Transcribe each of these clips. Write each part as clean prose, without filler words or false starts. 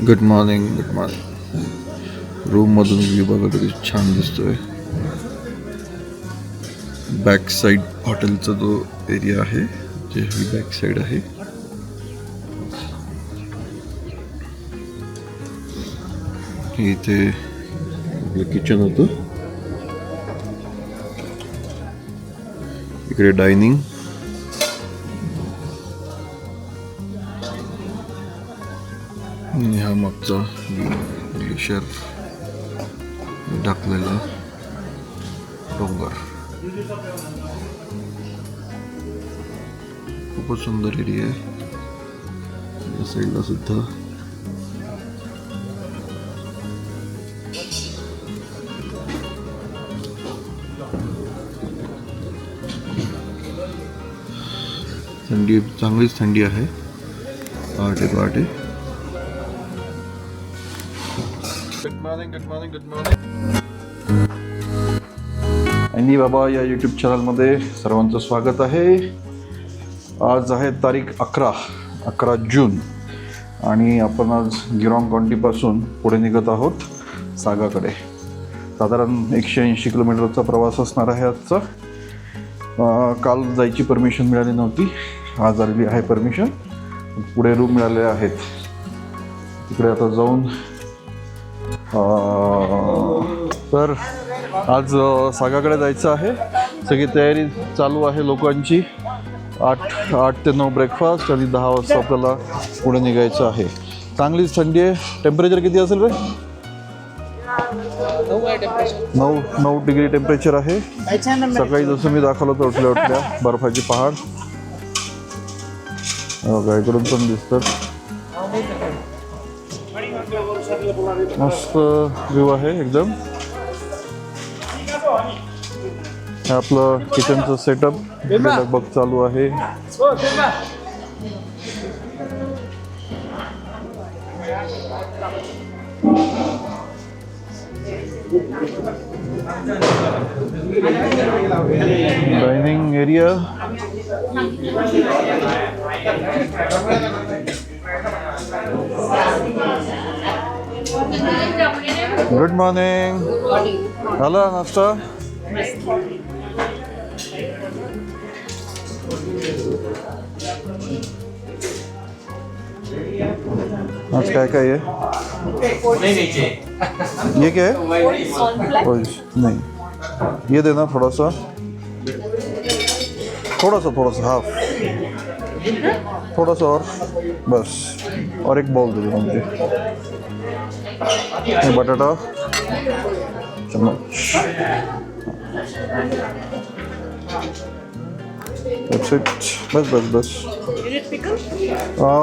Good morning. Good morning. रूममधून view बघा किती छान दिसतोय. बॅक साईड हॉटेलचा जो एरिया आहे, जे ही बॅक साईड आहे. इथे किचन होतं, इकडे डायनिंग, हा मागचा ग्लेशियर टाकलेला डोंगर. खूपच सुंदर एरिया आहे. या साईडला सुद्धा थंडी, चांगलीच थंडी आहे. पहाटे. Good morning. Good morning. Good morning. Andy बाबा या यूट्यूब चॅनलमध्ये सर्वांचं स्वागत आहे. आज आहे तारीख 11 जून आणि आपण आज गिरॉंग काउंटीपासून पुढे निघत आहोत सागाकडे. साधारण 180 किलोमीटरचा प्रवास असणार आहे आजचा. काल जायची परमिशन मिळाली नव्हती, आज आलेली आहे परमिशन. पुढे रूम मिळाले आहेत, तिकडे आता जाऊन तर आज सागाकडे जायचं आहे. सगळी तयारी चालू आहे लोकांची. 8 ते 9 ब्रेकफास्ट आणि 10 वाजता आपल्याला पुढे निघायचं आहे. चांगलीच थंडी आहे. टेम्परेचर किती असेल रे? 9 डिग्री टेम्परेचर आहे. सकाळी जसं मी दाखवलं तर उठल्या बर्फाची पहाड इकडून पण दिसतात. मस्त व्ह्यू आहे एकदम. हे आपलं किचनचं सेटअप लगभग चालू आहे. Dining area. Good morning. झाला नाश्ता? आज काय काय आहे? ये क्या है? नहीं, ये देना थोड़ा सा हाफ, थोड़ा सा और बस. और एक बाउल दे दो मुझे. बटाटा चम्मच. That's it. Bus.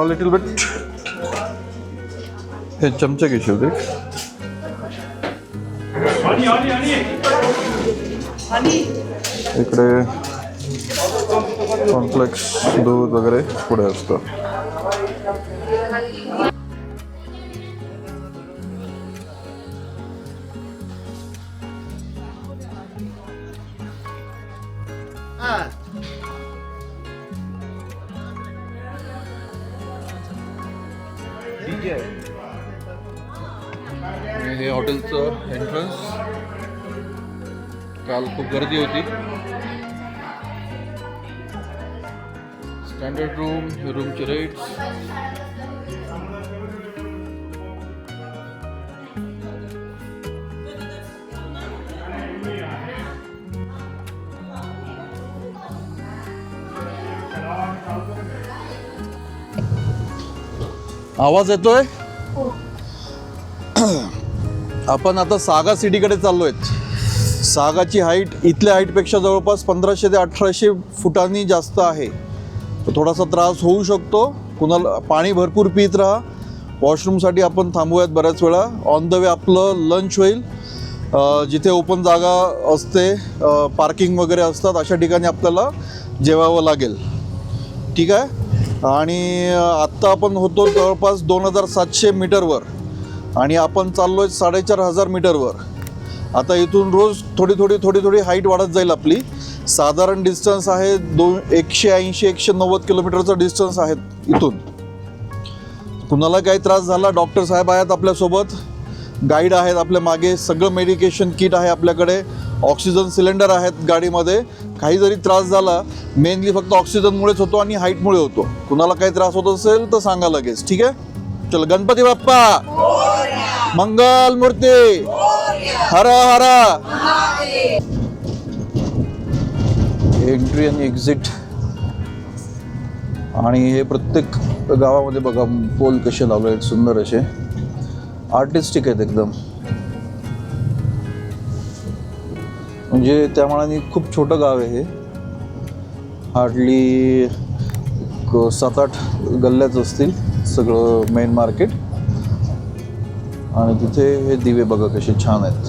Little bit. हे चमचे घेशील ते. इकडे कॉर्नफ्लेक्स, दूध वगैरे पुढे असतं. हे हॉटेलचं एंट्रन्स. काल खूप गर्दी होती. स्टँडर्ड रूमचे रेट्स. आवाज येतोय? आपण आता सागा सिटीकडे चाललोय. सागाची हाईट इथल्या हाईटपेक्षा जवळपास 1500 ते 1800 फुटांनी जास्त आहे. थोडासा त्रास होऊ शकतो. कुणाला पाणी भरपूर पित राहा. वॉशरूमसाठी आपण थांबूयात बऱ्याच वेळा. ऑन द वे आपलं लंच होईल. जिथे ओपन जागा असते, पार्किंग वगैरे असतात, अशा ठिकाणी आपल्याला जेवावं लागेल. ठीक आहे. आणि आत्ता आपण होतो जवळपास 2700 मीटरवर आणि आपण चाललो आहे 4500 मीटरवर. आता इथून रोज थोडी हाईट वाढत जाईल आपली. साधारण डिस्टन्स आहे 180-190 किलोमीटरचा डिस्टन्स आहे इथून. कुणाला काही त्रास झाला, डॉक्टर साहेब आहेत आपल्यासोबत, गाईड आहेत आपल्या मागे, सगळं मेडिकेशन किट आहे आपल्याकडे, ऑक्सिजन सिलेंडर आहेत गाडीमध्ये. काही जरी त्रास झाला, मेनली फक्त ऑक्सिजनमुळेच होतो आणि हाईटमुळे होतो. कुणाला काही त्रास होत असेल तर सांगा लगेच, ठीक आहे? चल, गणपती बाप्पा मंगल मूर्ती, हर हर. एंट्री आणि एक्झिट, आणि हे प्रत्येक गावामध्ये बघा पोल कसे लावले आहेत, सुंदर असे आर्टिस्टिक आहेत एकदम. म्हणजे त्या मानाने खूप छोटं गाव आहे हे, हार्डली 7-8 गल्ल्याच असतील सगळं मेन मार्केट. आणि तिथे हे दिवे बघा कसे छान आहेत,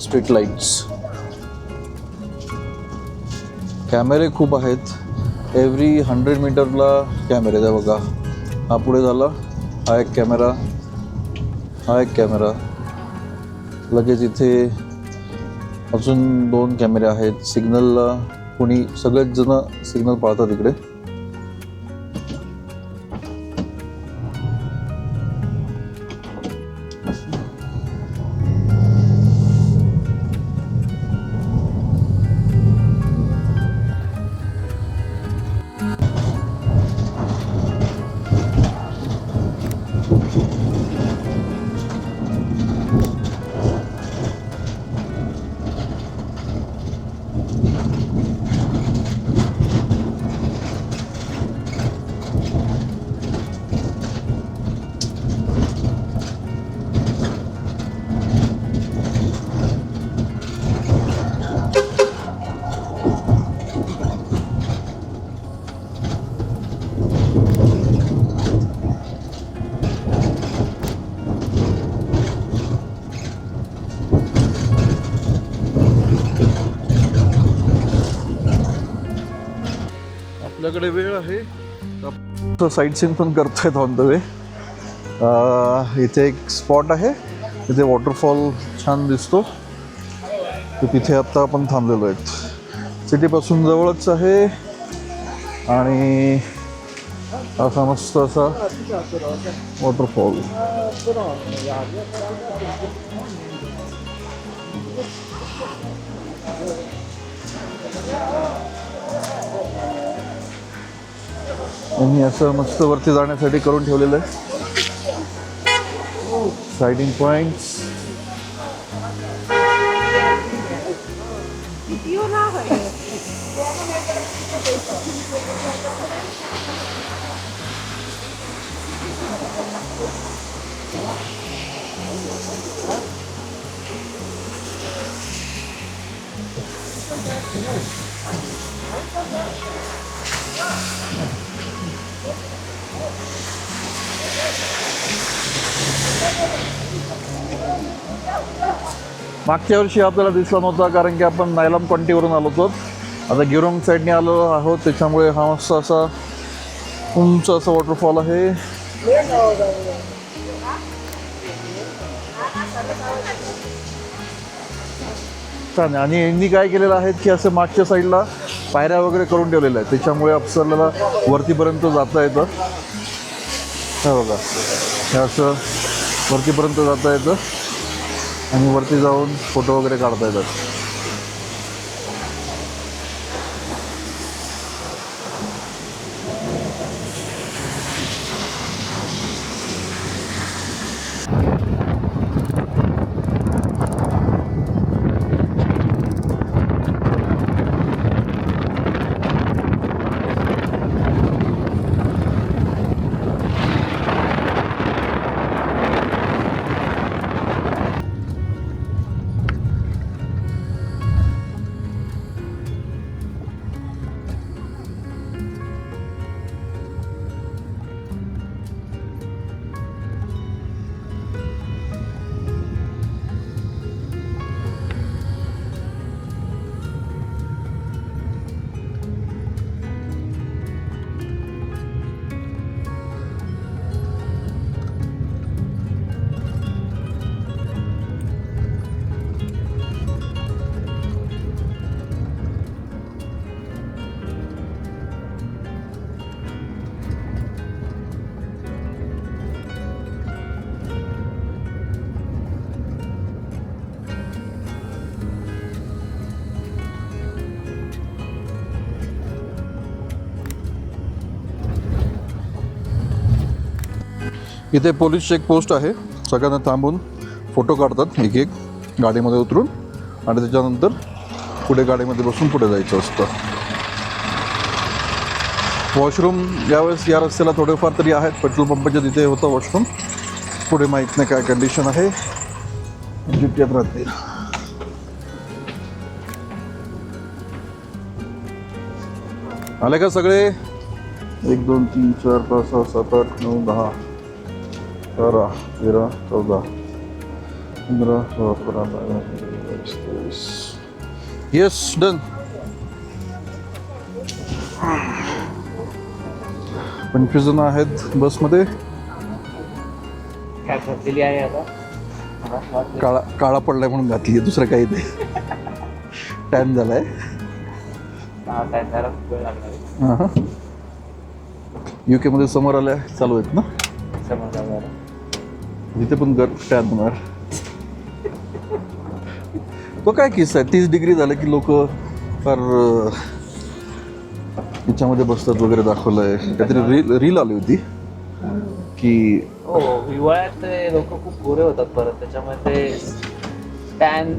स्ट्रीट लाईट्स. कॅमेरे खूप आहेत, एव्हरी 100 मीटरला कॅमेरे आहे बघा. हा पुढे झाला, हा एक कॅमेरा, हा एक कॅमेरा. लगेच इथे अजून 2 कॅमेरे आहेत. सिग्नलला कोणी, सगळेच जण सिग्नल पाळतात इकडे. आपल्याकडे वेळ आहे, साईट सीन पण करतायत ऑन द वे. इथे एक स्पॉट आहे, इथे वॉटरफॉल छान दिसतो, तर तिथे आता आपण थांबलेलो आहेत. सिटीपासून जवळच आहे आणि असा मस्त असा वॉटरफॉल. यांनी असं मस्त वरती जाण्यासाठी करून ठेवलेलं आहे साइडिंग पॉइंट्स. मागच्या वर्षी आपल्याला दिसला नव्हता कारण की आपण नायलम कंटीवरून आलो होतो. आता गिरोंग साईडने आलो आहोत, त्याच्यामुळे हा मस्त असा उंच असा वॉटरफॉल आहे. छान. आणि यांनी काय केलेलं आहे की असं मागच्या साईडला पायऱ्या वगैरे करून ठेवलेल्या आहेत, त्याच्यामुळे आपल्याला वरतीपर्यंत जाता येतं. हे बघा, हे असं वरतीपर्यंत जाता येतं आणि वरती जाऊन फोटो वगैरे काढता येतात. इथे पोलीस चेक पोस्ट आहे. सगळ्यांना थांबून फोटो काढतात एक एक गाडीमध्ये उतरून आणि त्याच्यानंतर पुढे गाडीमध्ये बसून पुढे जायचं असतं. वॉशरूम यावेळेस या रस्त्याला थोडेफार तरी आहेत. पेट्रोल पंपाच्या तिथे होतं वॉशरूम. पुढे माहीत नाही काय कंडिशन आहे. जिट्यात राहते. आले का सगळे? 1 2 3 4 5 6 7 8 9 10 11 13 14 15 16 17 18 19 20. Yes, done. 25 जण आहेत बसमध्ये. काय घातलेली आहे आता? काळा पडलाय म्हणून घातली आहे, दुसरं काही नाही. टॅन झालाय. हां, UK मध्ये समर आल्या चालू आहेत ना, तिथे पण टॅन होणार. तो काय किस्सा आहे? 30 डिग्री झालं की लोक फार याच्यामध्ये बसतात वगैरे दाखवलंय. काहीतरी रील आली होती की हो, हिवाळ्यात लोक खूप गोरे होतात. परत त्याच्यामध्ये टॅन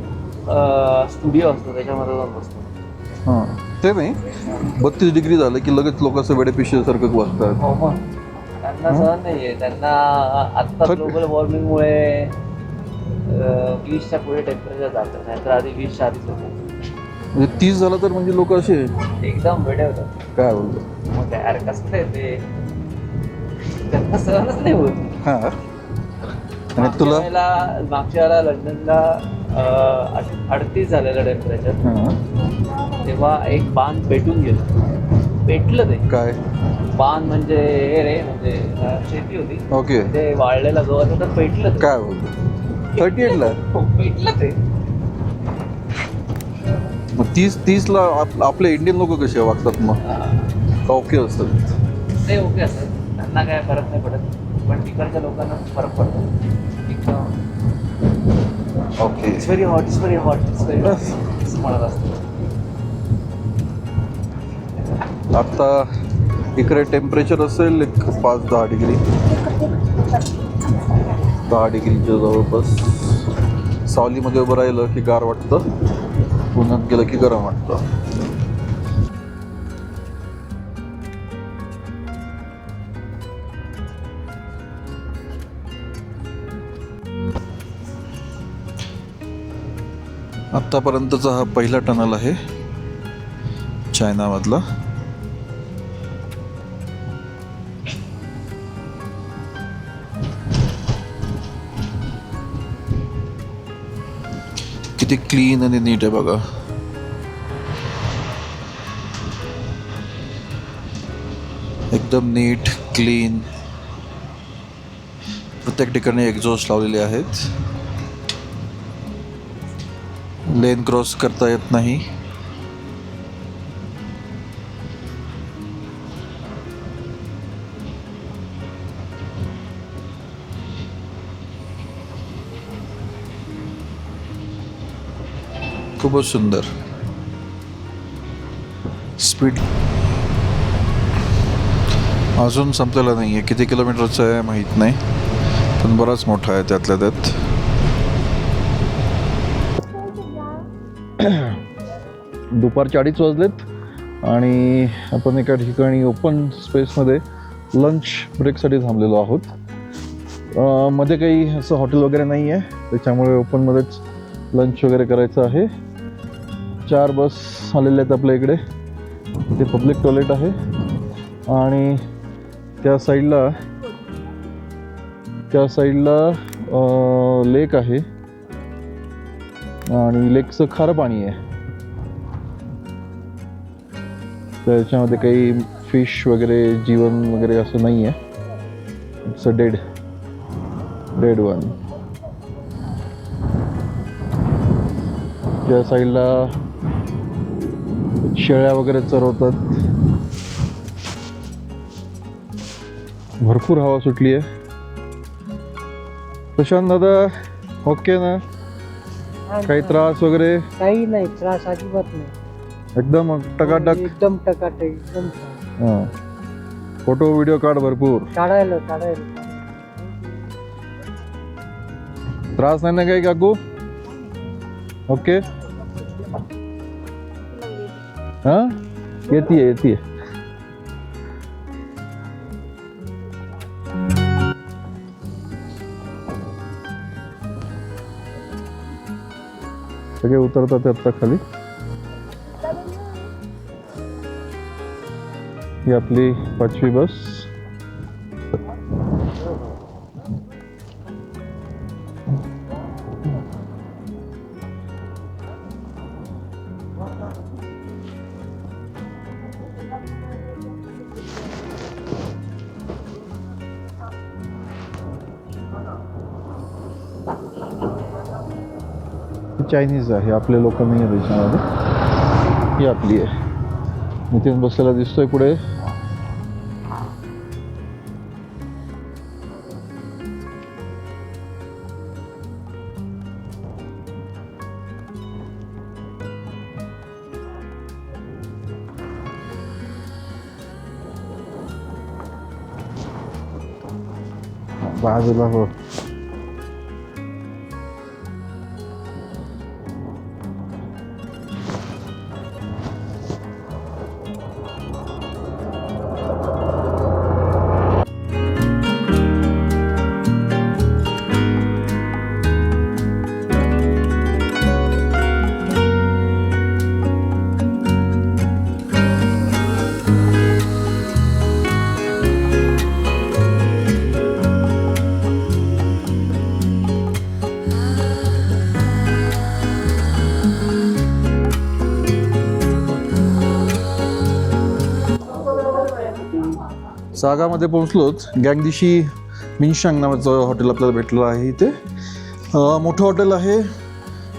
स्टुडिओ असतो, त्याच्यामध्ये जाऊन बसतो. हां, ते नाही, 32 डिग्री झालं की लगेच लोक असं वेडे पिशवीसारखं वाचतात. हो, मग त्यांना सहन नाहीये. त्यांना आत्ता ग्लोबल वॉर्मिंगमुळे 20च्या पुढे टेम्परेचर जातं. नाहीतर आधी 20च्या आधीच होतं. म्हणजे 30 झालं तर म्हणजे लोक असे एकदम वेडे होतात. काय बोलतो. मग काय यार, कसलं आहे ते, त्यांना सहनच नाही होत. हां, आणि तुला मागच्या वेळेला लंडनला 38 झालेलं टेम्परेचर. हां, तेव्हा एक बांध पेटून गेलं. पेटलं ते. काय बांध म्हणजे हे रे, म्हणजे शेती होती. ओके, ते वाळलेला गवत होतं, पेटलं ते. काय बोलतो. 38ला पेटलं ते. मग 30ला आपले इंडियन लोक कसे वागतात मग? ओके असतात ते ओके असतात, त्यांना काय फरक नाही पडत. पण तिकडच्या लोकांना फरक पडतो. एकदम okay. It's very hot, it's very hot, it's very hot असं म्हणत असतं. आता इकडे टेम्परेचर असेल एक 5-10 डिग्री, 10 डिग्रीच्या जवळपास. सावलीमध्ये उभं राहिलं की गार वाटतं, उन्हात गेलं की गरम वाटतं. आत्तापर्यंतचा हा पहिला टनल आहे चायनामधला. किती क्लीन आणि नीट आहे बघा. एकदम नीट, क्लीन. प्रत्येक ठिकाणी एक्झॉस्ट लावलेले आहेत. लेन क्रॉस करता येत नाही. खूपच सुंदर. स्पीड अजून संपलेला नाही आहे. किती किलोमीटरचं आहे माहीत नाही, पण बराच मोठा आहे त्यातल्या त्यात. दुपारचे 2:30 वाजलेत आणि आपण एका ठिकाणी ओपन स्पेसमध्ये लंच ब्रेकसाठी थांबलेलो आहोत. मध्ये काही असं हॉटेल वगैरे नाही आहे, त्याच्यामुळे ओपनमध्येच लंच वगैरे करायचं आहे. 4 बस आलेले आहेत आपल्या इकडे. इथे पब्लिक टॉयलेट आहे आणि त्या साईडला लेक आहे आणि लेकचं खारं पाणी आहे. त्याच्यामध्ये काही फिश वगैरे, जीवन वगैरे असं नाही आहे. It's a dead one. त्या साईडला शेळ्या वगैरे चरवतात. भरपूर हवा सुटली आहे. प्रशांत दादा ओके ना? काही त्रास वगैरे? काही नाही, त्रास अजिबात नाही. एकदम टकाटक. एकदम टकाटक, एकदम. हां, फोटो व्हिडिओ काढ भरपूर. काढायला. त्रास नाही ना काही काकू? ओके. हा येते. सगळे उतरतात आता खाली. ही आपली 5वी बस. चायनीज आहे, आपले लोक नाही आहे त्याच्यामध्ये. ही आपली आहे. नितीन बसलेला दिसतोय पुढे. बाजूला हो. सागामध्ये पोहोचलोत. गँगदिशी मिनशांग नावाचं हॉटेल आपल्याला भेटलेलं आहे इथे. मोठं हॉटेल आहे.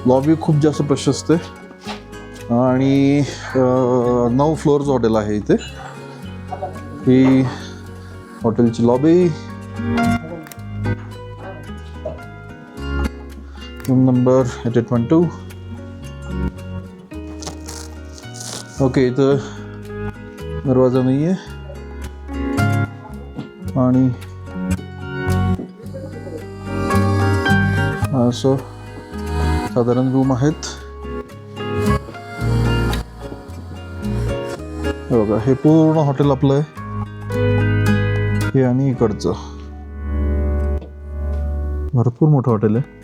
लॉबी खूप जास्त प्रशस्त आहे आणि 9 फ्लोअरचं हॉटेल आहे इथे. ही हॉटेलची लॉबी. Room number 812. ओके, इथं दरवाजा नाही आहे आणि असं साधारण रूम आहेत. हे बघा, हे पूर्ण हॉटेल आपलं आहे. हे आणि इकडचं भरपूर मोठं हॉटेल आहे.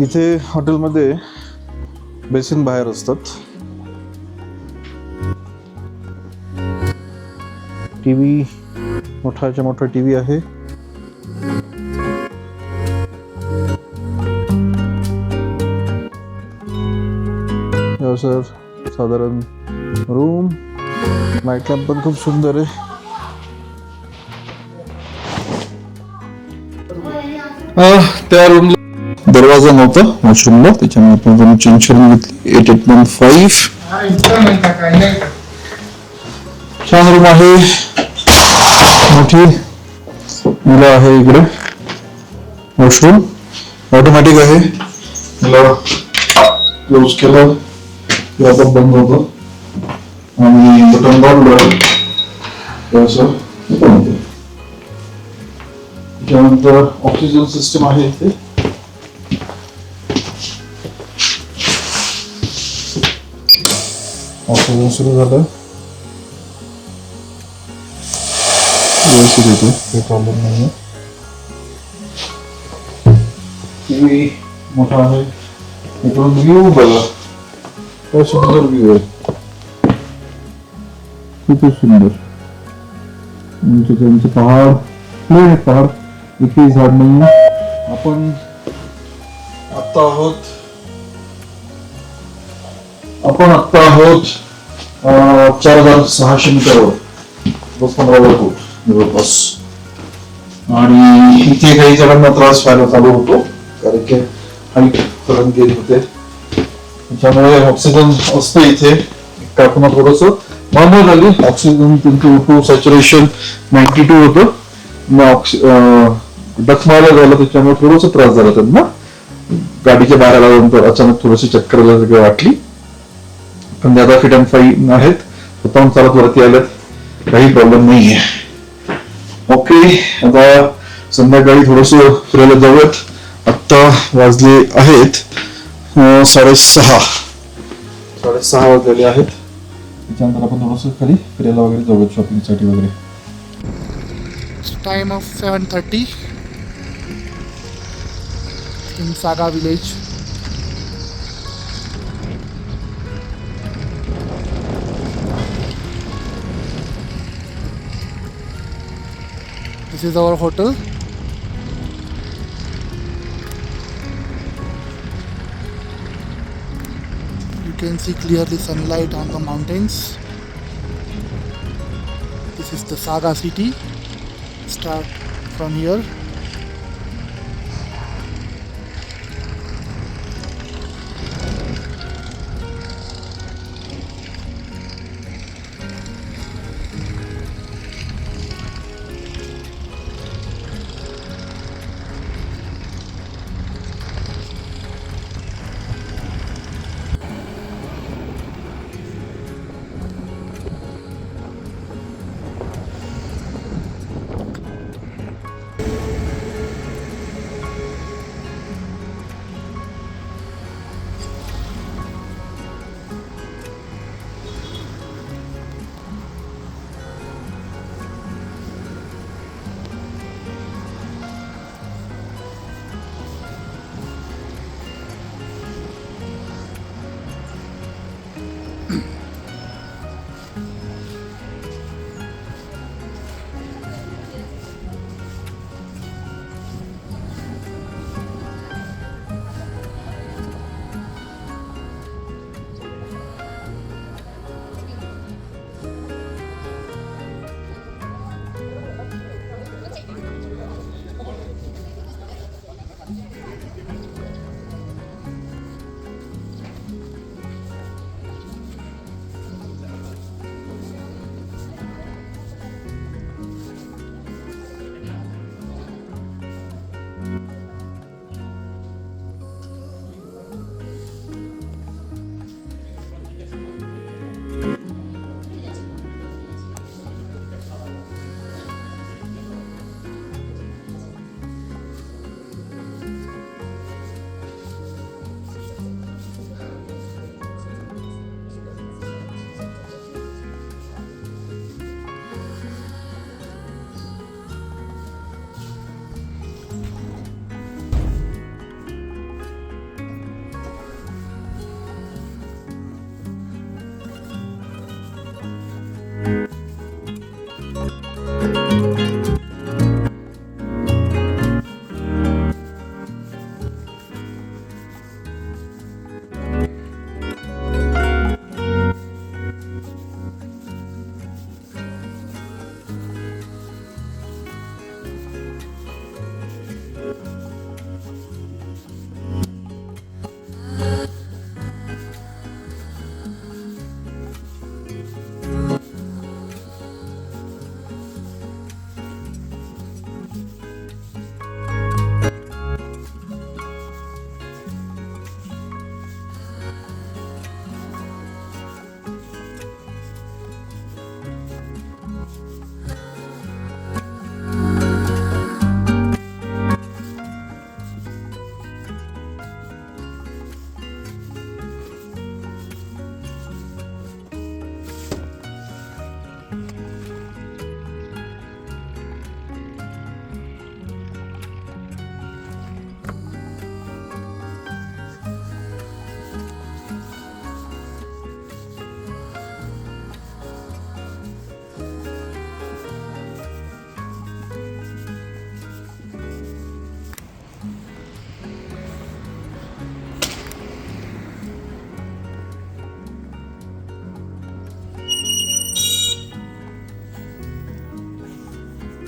इथे हॉटेलमध्ये बेसिन बाहेर असतात. टीव्ही, मोठाच्या मोठा टीव्ही आहे. सर साधारण रूम. नाईट लॅम्प पण खूप सुंदर आहे. त्या रूमला दरवाजा नव्हता वॉशरूमला, त्याच्यामुळे आपण चेंज करून घेतली. 8815. छान रूम आहे. मोठी मुलं आहे इकडे. वॉशरूम ऑटोमॅटिक आहे. मला क्लोज केलं की आपण बंद होतं आणि बटन दाबलं असं. त्यानंतर ऑक्सिजन सिस्टम आहे इथे. ऑक्सिजन सुरू झालं व्यवस्थित येते, काही प्रॉब्लेम नाही. टीव्ही मोठा आहे. इकडून व्ह्यू बघा, काय सुंदर व्ह्यू आहे. खूपच सुंदर. त्यांचे पहाड, पहाड, इथे झाड नाही. आपण आत्ता आहोत 4600 मीटरवर, 15,000 फूट जवळपास. आणि इथे काही जणांना त्रास व्हायला चालू होतो कारण की हाईट करंट गेले होते. त्याच्यामुळे ऑक्सिजन असतं इथे. टाकून थोडस नॉर्मल झाली ऑक्सिजन. तुमचं सॅच्युरेशन 92 होतं. डकमारायला झालं त्याच्यामुळे थोडासा त्रास झाला त्यांना. गाडीच्या बाहेर आल्यानंतर अचानक थोडीशी चक्कर वगैरे वाटली, पण ते आता फिट अँड फाईन आहेत, स्वतःहून चालत वरती आलेत, काही प्रॉब्लेम नाहीये. ओके, आता संध्याकाळी थोडस फिरायला जाऊयात. आत्ता वाजले आहेत 6:30 वाजलेले आहेत. त्याच्यानंतर आपण थोडस खाली फिरायला वगैरे जाऊयात, शॉपिंगसाठी वगैरे. Time of 7:30 in Saga village. This is our hotel. You can see clearly sunlight on the mountains. This is the Saga city. Start from here.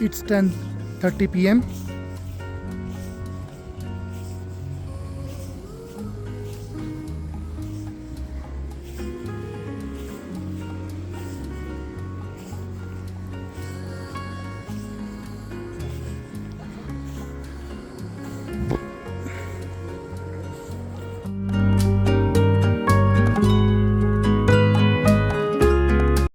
It's 10:30 p.m.